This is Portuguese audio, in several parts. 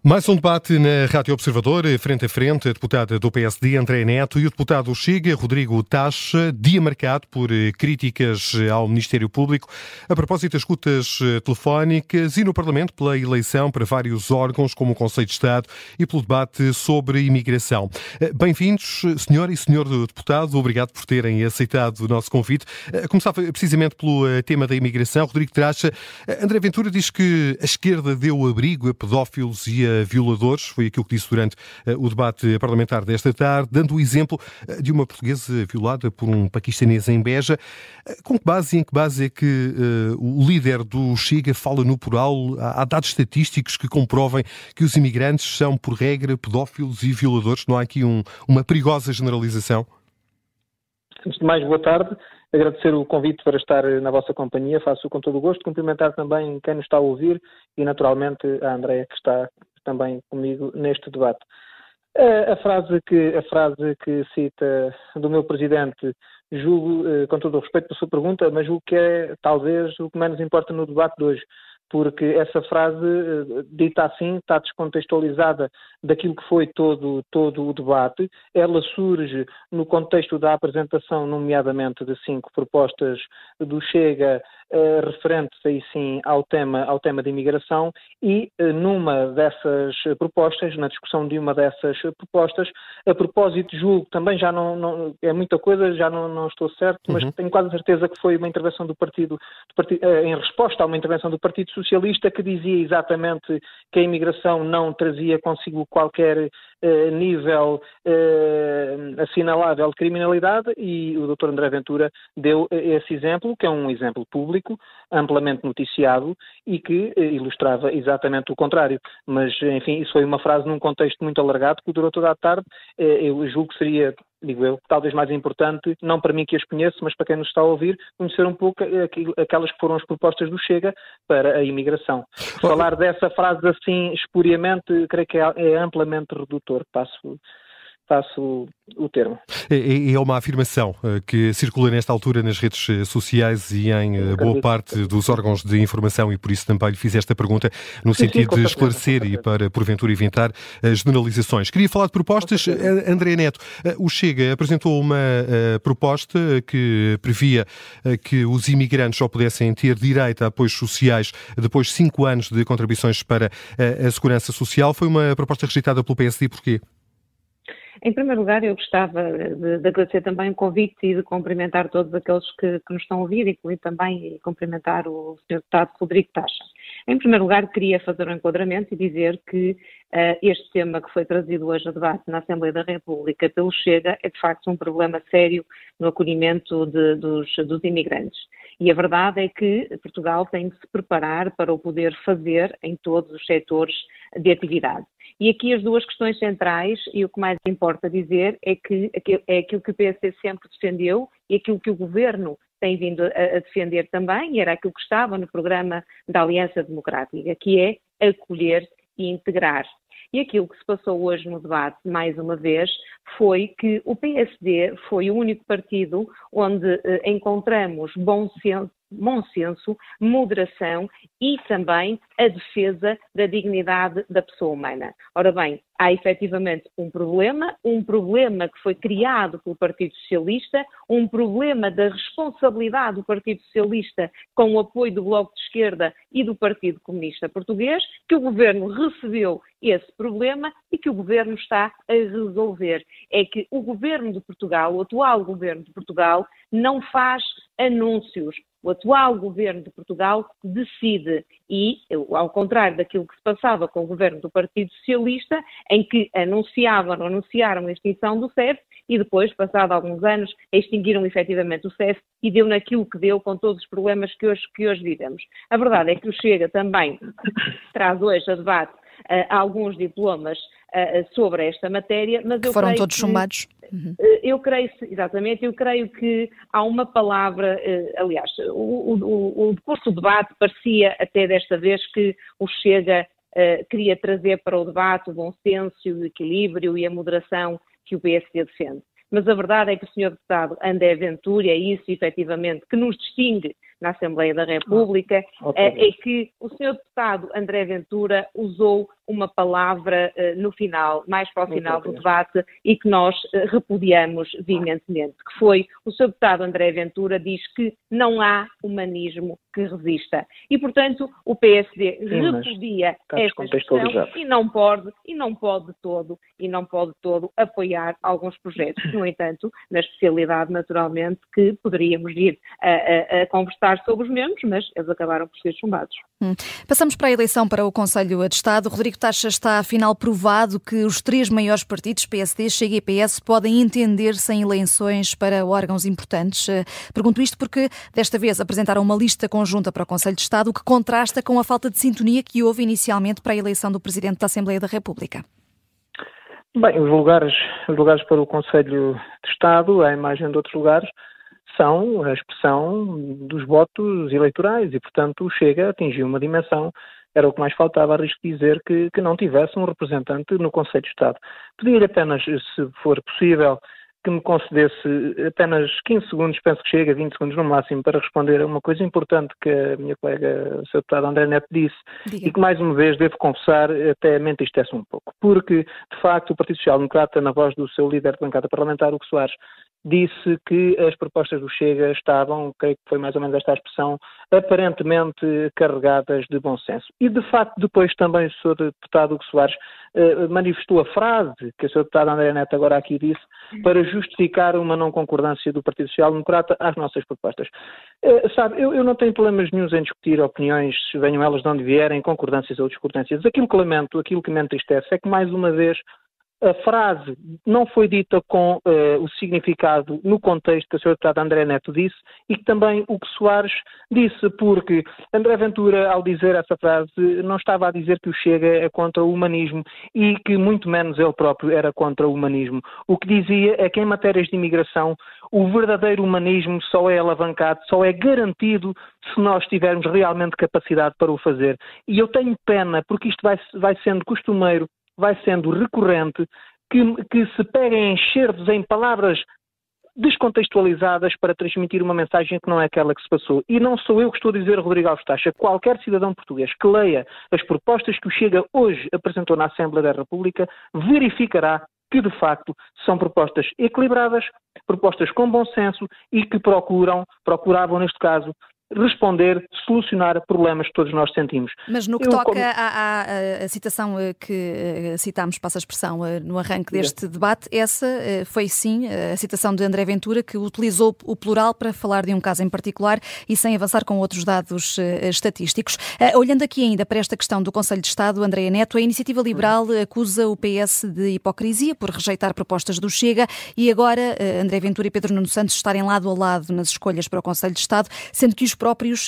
Mais um debate na Rádio Observador, frente a frente, a deputada do PSD, André Neto, e o deputado Chega, Rodrigo Taxa, dia marcado por críticas ao Ministério Público, a propósito das escutas telefónicas e no Parlamento pela eleição para vários órgãos, como o Conselho de Estado, e pelo debate sobre imigração. Bem-vindos, senhora e senhor deputado, obrigado por terem aceitado o nosso convite. Começava precisamente pelo tema da imigração. Rodrigo Taxa, André Ventura diz que a esquerda deu abrigo a pedófilos e a violadores, foi aquilo que disse durante o debate parlamentar desta tarde, dando o exemplo de uma portuguesa violada por um paquistanês em Beja. Com que base e em que base é que o líder do Chega fala no plural? Há dados estatísticos que comprovem que os imigrantes são, por regra, pedófilos e violadores? Não há aqui uma perigosa generalização? Antes de mais, boa tarde. Agradecer o convite para estar na vossa companhia. Faço com todo o gosto. Cumprimentar também quem nos está a ouvir e, naturalmente, a Andréa, que está também comigo neste debate. A frase que cita do meu presidente, julgo, com todo o respeito pela sua pergunta, mas julgo que é talvez o que menos importa no debate de hoje, porque essa frase, dita assim, está descontextualizada daquilo que foi todo o debate. Ela surge no contexto da apresentação, nomeadamente, de 5 propostas do Chega, referentes aí sim ao tema de imigração, e numa dessas propostas, na discussão de uma dessas propostas, a propósito, julgo, também já não é muita coisa, já não estou certo, mas tenho quase certeza que foi uma intervenção do partido em resposta a uma intervenção do Partido Socialista, que dizia exatamente que a imigração não trazia consigo qualquer nível assinalável de criminalidade, e o Dr. André Ventura deu esse exemplo, que é um exemplo público, amplamente noticiado, e que ilustrava exatamente o contrário. Mas, enfim, isso foi uma frase num contexto muito alargado que durou toda a tarde. Eu julgo que seria, digo eu, talvez mais importante, não para mim que as conheço, mas para quem nos está a ouvir, conhecer um pouco aquelas que foram as propostas do Chega para a imigração. Falar dessa frase assim, espuriamente, creio que é amplamente redutor. Passo o termo. É uma afirmação que circula nesta altura nas redes sociais e em boa parte dos órgãos de informação, e por isso também lhe fiz esta pergunta no sentido de esclarecer e para, porventura, evitar generalizações. Queria falar de propostas. André Neto, o Chega apresentou uma proposta que previa que os imigrantes só pudessem ter direito a apoios sociais depois de 5 anos de contribuições para a Segurança Social. Foi uma proposta rejeitada pelo PSD. Porquê? Em primeiro lugar, eu gostava de agradecer também o convite e de cumprimentar todos aqueles que nos estão a ouvir, incluindo também cumprimentar o Sr. Deputado Rodrigo Taxa. Em primeiro lugar, queria fazer um enquadramento e dizer que este tema que foi trazido hoje a debate na Assembleia da República pelo Chega é de facto um problema sério no acolhimento dos imigrantes. E a verdade é que Portugal tem de se preparar para o poder fazer em todos os setores de atividade. E aqui as duas questões centrais, e o que mais importa dizer, é aquilo que o PSD sempre defendeu e aquilo que o Governo tem vindo a defender também, e era aquilo que estava no programa da Aliança Democrática, que é acolher e integrar. E aquilo que se passou hoje no debate, mais uma vez, foi que o PSD foi o único partido onde encontramos bom senso, moderação e também a defesa da dignidade da pessoa humana. Ora bem, há efetivamente um problema que foi criado pelo Partido Socialista, um problema da responsabilidade do Partido Socialista com o apoio do Bloco de Esquerda e do Partido Comunista Português, que o Governo recebeu esse problema e que o Governo está a resolver. É que o Governo de Portugal, o atual Governo de Portugal, não faz anúncios. O atual Governo de Portugal decide e, ao contrário daquilo que se passava com o Governo do Partido Socialista, em que anunciaram a extinção do CEF e depois, passado alguns anos, extinguiram efetivamente o CEF e deu naquilo que deu com todos os problemas que hoje vivemos. A verdade é que o Chega também traz hoje a debate alguns diplomas sobre esta matéria, mas que foram todos chumbados. Eu creio que há uma palavra, aliás, o curso do debate parecia até desta vez que o Chega queria trazer para o debate o bom senso, o equilíbrio e a moderação que o PSD defende. mas a verdade é que o Sr. Deputado André Ventura, é isso efetivamente que nos distingue na Assembleia da República, é que o Sr. Deputado André Ventura usou uma palavra no final, mais para o final do debate, e que nós repudiamos veementemente, que foi: o Sr. Deputado André Ventura diz que não há humanismo que resista. E, portanto, o PSD repudia esta expressão e não pode de todo apoiar alguns projetos. No entanto, na especialidade, naturalmente, que poderíamos ir a conversar sobre os mesmos, mas eles acabaram por ser chumbados. Passamos para a eleição para o Conselho de Estado. Rodrigo Taxa, está afinal provado que os 3 maiores partidos, PSD, Chega e PS, podem entender-se em eleições para órgãos importantes. Pergunto isto porque desta vez apresentaram uma lista conjunta para o Conselho de Estado, o que contrasta com a falta de sintonia que houve inicialmente para a eleição do Presidente da Assembleia da República. Bem, os lugares para o Conselho de Estado, à imagem de outros lugares, são a expressão dos votos eleitorais e, portanto, o Chega atingiu uma dimensão. Era o que mais faltava, arrisco dizer, que não tivesse um representante no Conselho de Estado. Pedir apenas, se for possível, que me concedesse apenas 15 segundos, penso que chega, 20 segundos no máximo, para responder a uma coisa importante que a minha colega, o Sr. Deputado André Neto, disse. Diga. E que, mais uma vez, devo confessar, até me entristece um pouco. Porque, de facto, o Partido Social Democrata, na voz do seu líder de bancada parlamentar, Hugo Soares, disse que as propostas do Chega estavam, creio que foi mais ou menos esta a expressão, aparentemente carregadas de bom senso. E, de facto, depois também o Sr. Deputado Hugo Soares manifestou a frase que o Sr. Deputado André Neto agora aqui disse, para justificar uma não concordância do Partido Social Democrata às nossas propostas. Sabe, eu não tenho problemas nenhuns em discutir opiniões, venham elas de onde vierem, concordâncias ou discordâncias. Aquilo que me entristece é que, mais uma vez, a frase não foi dita com o significado no contexto que o Sr. Deputado André Neto disse e que também o que Soares disse, porque André Ventura, ao dizer essa frase, não estava a dizer que o Chega é contra o humanismo e que muito menos ele próprio era contra o humanismo. O que dizia é que em matérias de imigração o verdadeiro humanismo só é alavancado, só é garantido se nós tivermos realmente capacidade para o fazer. E eu tenho pena, porque isto vai sendo costumeiro, vai sendo recorrente, que se peguem enxertos em palavras descontextualizadas para transmitir uma mensagem que não é aquela que se passou. E não sou eu que estou a dizer, Rodrigo Alves Taxa, qualquer cidadão português que leia as propostas que o Chega hoje apresentou na Assembleia da República verificará que, de facto, são propostas equilibradas, propostas com bom senso e que procuravam, neste caso, responder, solucionar problemas que todos nós sentimos. Mas no que toca à citação que citámos, passa a expressão, no arranque deste debate, essa foi sim a citação de André Ventura, que utilizou o plural para falar de um caso em particular e sem avançar com outros dados estatísticos. Olhando aqui ainda para esta questão do Conselho de Estado, André Neto, a Iniciativa Liberal acusa o PS de hipocrisia por rejeitar propostas do Chega e agora André Ventura e Pedro Nuno Santos estarem lado a lado nas escolhas para o Conselho de Estado, sendo que os próprios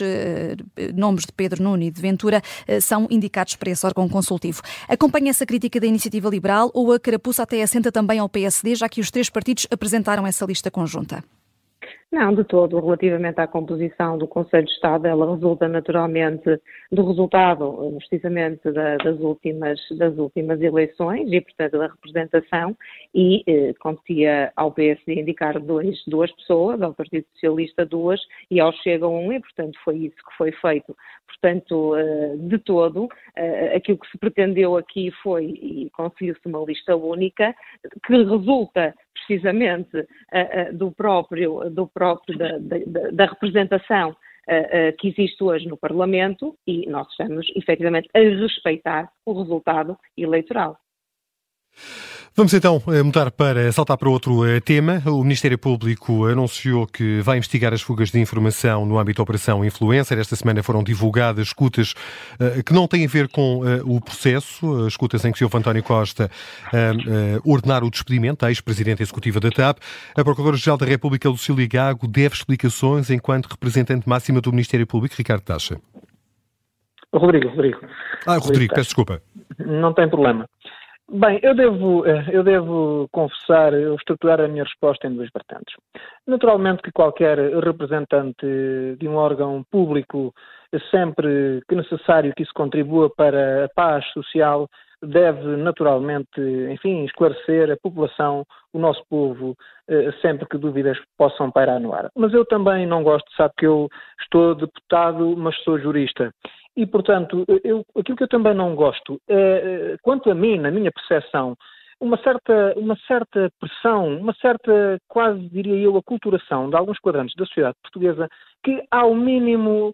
nomes de Pedro Nuno e de Ventura são indicados para esse órgão consultivo. Acompanha essa crítica da Iniciativa Liberal ou a carapuça até assenta também ao PSD, já que os 3 partidos apresentaram essa lista conjunta? Não, de todo. Relativamente à composição do Conselho de Estado, ela resulta naturalmente do resultado, precisamente, das últimas eleições e, portanto, da representação e competia ao PSD indicar duas pessoas, ao Partido Socialista 2 e ao Chega 1 e, portanto, foi isso que foi feito. Portanto, de todo, aquilo que se pretendeu aqui foi, e conseguiu-se uma lista única, que resulta precisamente da representação que existe hoje no Parlamento e nós estamos efetivamente a respeitar o resultado eleitoral. Vamos então saltar para outro tema. O Ministério Público anunciou que vai investigar as fugas de informação no âmbito da Operação Influencer. Esta semana foram divulgadas escutas que não têm a ver com o processo, escutas em que o Sr. António Costa ordenar o despedimento da ex-presidente executiva da TAP. A Procuradora-Geral da República, Lucília Gago, deve explicações enquanto representante máxima do Ministério Público. Ricardo Taxa. Rodrigo, peço desculpa. Não tem problema. Bem, eu devo confessar, estruturar a minha resposta em 2 vertentes. Naturalmente que qualquer representante de um órgão público, sempre que necessário que isso contribua para a paz social, deve naturalmente, enfim, esclarecer a população, o nosso povo, sempre que dúvidas possam pairar no ar. Mas eu também não gosto, sabe que eu estou deputado, mas sou jurista. E, portanto, aquilo que eu também não gosto é, quanto a mim, na minha percepção, uma certa pressão, uma certa, quase diria eu, aculturação de alguns quadrantes da sociedade portuguesa que ao mínimo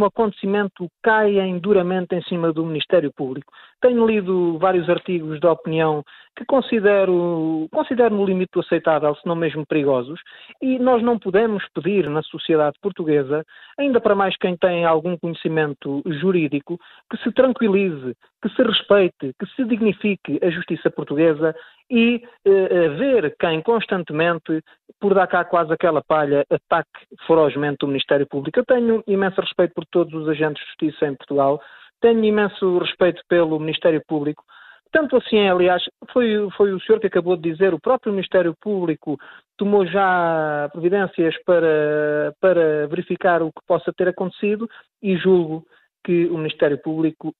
acontecimento caem duramente em cima do Ministério Público. Tenho lido vários artigos de opinião que considero no limite do aceitável, se não mesmo perigosos, e nós não podemos pedir na sociedade portuguesa, ainda para mais quem tem algum conhecimento jurídico, que se tranquilize, que se respeite, que se dignifique a justiça portuguesa e ver quem constantemente, por dar cá quase aquela palha, ataque ferozmente o Ministério Público. Eu tenho imenso respeito por todos os agentes de justiça em Portugal, tenho imenso respeito pelo Ministério Público. Tanto assim, aliás, foi o senhor que acabou de dizer, o próprio Ministério Público tomou já providências para verificar o que possa ter acontecido e julgo que o Ministério Público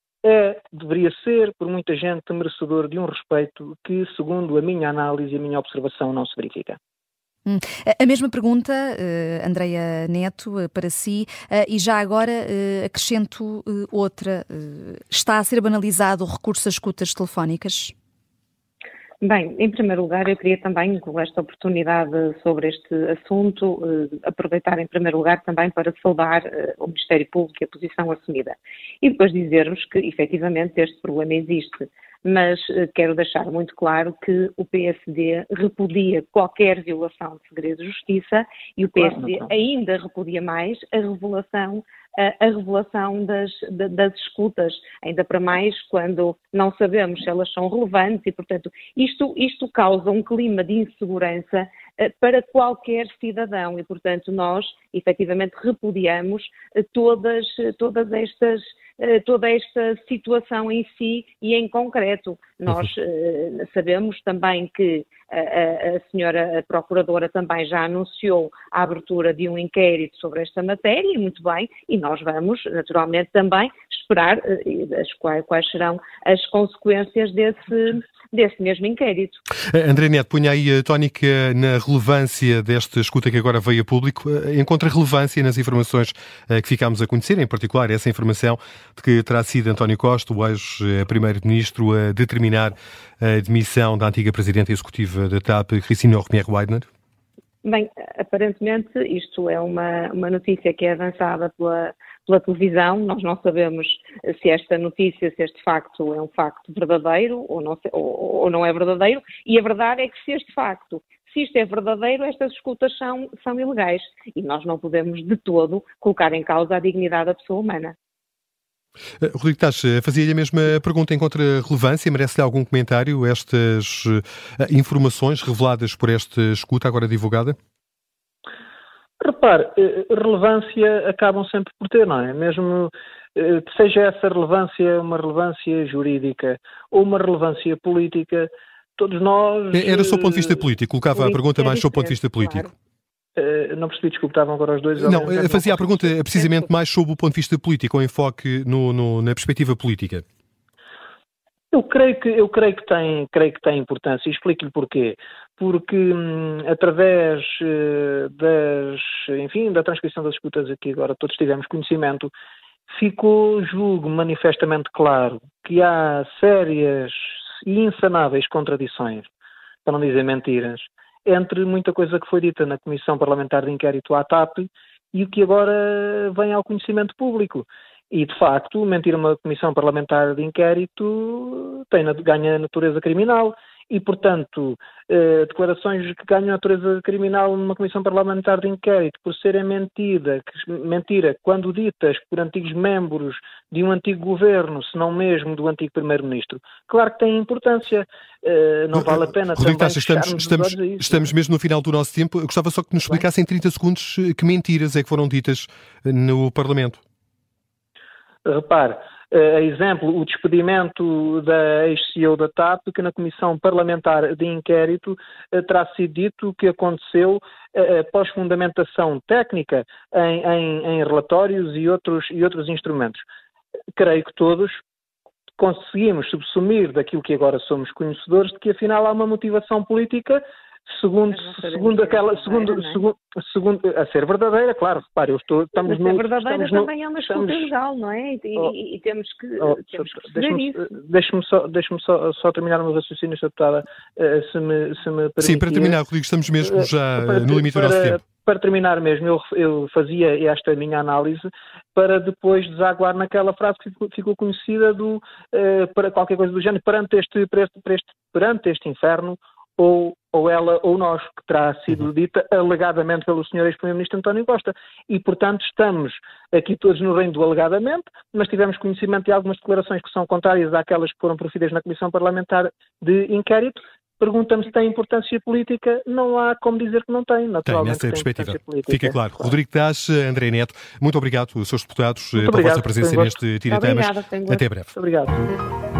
deveria ser, por muita gente, merecedor de um respeito que, segundo a minha análise e a minha observação, não se verifica. A mesma pergunta, Andreia Neto, para si, e já agora acrescento outra. Está a ser banalizado o recurso às escutas telefónicas? Bem, em primeiro lugar, eu queria também, com esta oportunidade sobre este assunto, aproveitar em primeiro lugar também para saudar o Ministério Público e a posição assumida. E depois dizer-vos que, efetivamente, este problema existe. Mas quero deixar muito claro que o PSD repudia qualquer violação de segredo de justiça e o PSD ainda repudia mais a revelação das escutas, ainda para mais quando não sabemos se elas são relevantes e, portanto, isto causa um clima de insegurança para qualquer cidadão e, portanto, nós, efetivamente, repudiamos toda esta situação em si e em concreto. Nós sabemos também que a senhora Procuradora também já anunciou a abertura de um inquérito sobre esta matéria, e muito bem, e nós vamos, naturalmente, também esperar quais serão as consequências desse mesmo inquérito. André Neto, punha aí a tónica na relevância desta escuta que agora veio a público. Encontra relevância nas informações que ficámos a conhecer, em particular essa informação de que terá sido António Costa, o ex-primeiro-ministro, a determinar a demissão da antiga presidente executiva da TAP, Christine Rohmer-Weidner? Bem, aparentemente isto é uma notícia que é avançada pela televisão. Nós não sabemos se esta notícia, se este facto é um facto verdadeiro ou não é verdadeiro, e a verdade é que se isto é verdadeiro, estas escutas são ilegais e nós não podemos de todo colocar em causa a dignidade da pessoa humana. Rodrigo Tacha, fazia-lhe a mesma pergunta. Encontra relevância? Merece-lhe algum comentário estas informações reveladas por esta escuta agora divulgada? Repare, relevância acabam sempre por ter, não é? Mesmo que seja essa relevância uma relevância jurídica ou uma relevância política, todos nós... Era só o ponto de vista político. Colocava a pergunta mais sob o ponto de vista político. Claro. Não percebi, desculpe, estavam agora os dois... Não, fazia a pergunta precisamente mais sob o ponto de vista político, ou enfoque na perspectiva política. Eu creio que tem importância, e explico-lhe porquê. Porque através da transcrição das escutas aqui agora todos tivemos conhecimento, ficou, julgo, manifestamente claro que há sérias e insanáveis contradições, para não dizer mentiras, entre muita coisa que foi dita na Comissão Parlamentar de Inquérito à TAP e o que agora vem ao conhecimento público. E, de facto, mentir a uma Comissão Parlamentar de Inquérito ganha natureza criminal e, portanto, declarações que ganham natureza criminal numa Comissão Parlamentar de Inquérito por serem mentira quando ditas por antigos membros de um antigo governo, se não mesmo do antigo primeiro-ministro, claro que tem importância. Não vale a pena Rodrigo também Tacha, estamos mesmo no final do nosso tempo. Eu gostava só que nos explicasse em 30 segundos que mentiras é que foram ditas no Parlamento. Repare, a exemplo, o despedimento da ex-CEO da TAP, que na Comissão Parlamentar de Inquérito terá sido dito que aconteceu após fundamentação técnica em relatórios e outros instrumentos. Creio que todos conseguimos subsumir daquilo que agora somos conhecedores de que afinal há uma motivação política segundo a ser verdadeira, claro, repare, estamos no... verdadeira também é uma escuta legal, não é? E temos que perceber isso. Deixe-me só terminar o meu raciocínio, Sra. Deputada, se me permitir. Sim, para terminar, Rodrigo, estamos mesmo já no limite do nosso tempo. Para terminar mesmo, eu fazia esta minha análise para depois desaguar naquela frase que ficou conhecida para qualquer coisa do género, perante este inferno, ou ela ou nós, que terá sido dita alegadamente pelo Sr. ex-Primeiro-Ministro António Costa. E, portanto, estamos aqui todos no reino do alegadamente, mas tivemos conhecimento de algumas declarações que são contrárias àquelas que foram proferidas na Comissão Parlamentar de Inquérito. Pergunta-me se tem importância política, não há como dizer que não tem, naturalmente. Tem, nessa perspectiva. Fica claro. Rodrigo Tache, André Neto, muito obrigado, seus deputados, pela vossa presença neste Tira Temas. Até breve. Muito obrigado.